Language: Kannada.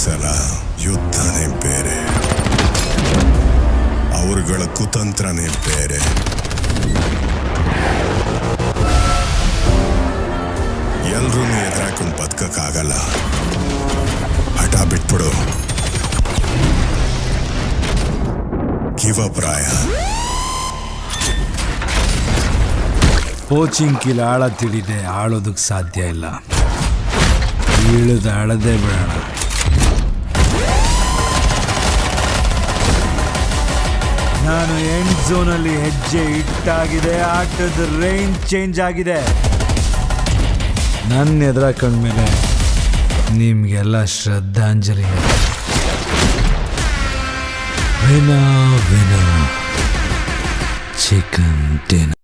ಸಲ ಯುದ್ಧನೇ ಬೇರೆ, ಅವರುಗಳ ಕುತಂತ್ರನೇ ಬೇರೆ. ಎಲ್ರೂ ಎದುರಾಕೊಂಡು ಬದುಕಕ್ಕಾಗಲ್ಲ. ಹಠ ಬಿಟ್ಬಿಡು, ಗಿವ್ ಅಪ್ ರಾಯ. ಕೋಚಿಂಗ್ ಆಳ ತಿಳಿದೆ ಆಳೋದಕ್ಕೆ ಸಾಧ್ಯ ಇಲ್ಲ. ಇಳಿದು ಅಳದೆ ಬಿಡೋಣ. ನಾನು ಎಂಡ್ ಝೋನಲ್ಲಿ ಹೆಜ್ಜೆ ಇಟ್ಟಾಗಿದೆ. ಆಟದ ರೇಂಜ್ ಚೇಂಜ್ ಆಗಿದೆ. ನನ್ನ ಎದುರ ಕಂಡ್ಮೇಲೆ ನಿಮಗೆಲ್ಲ ಶ್ರದ್ಧಾಂಜಲಿ. ವಿನ ಚಿಕನ್ ಡಿನ್ನರ್.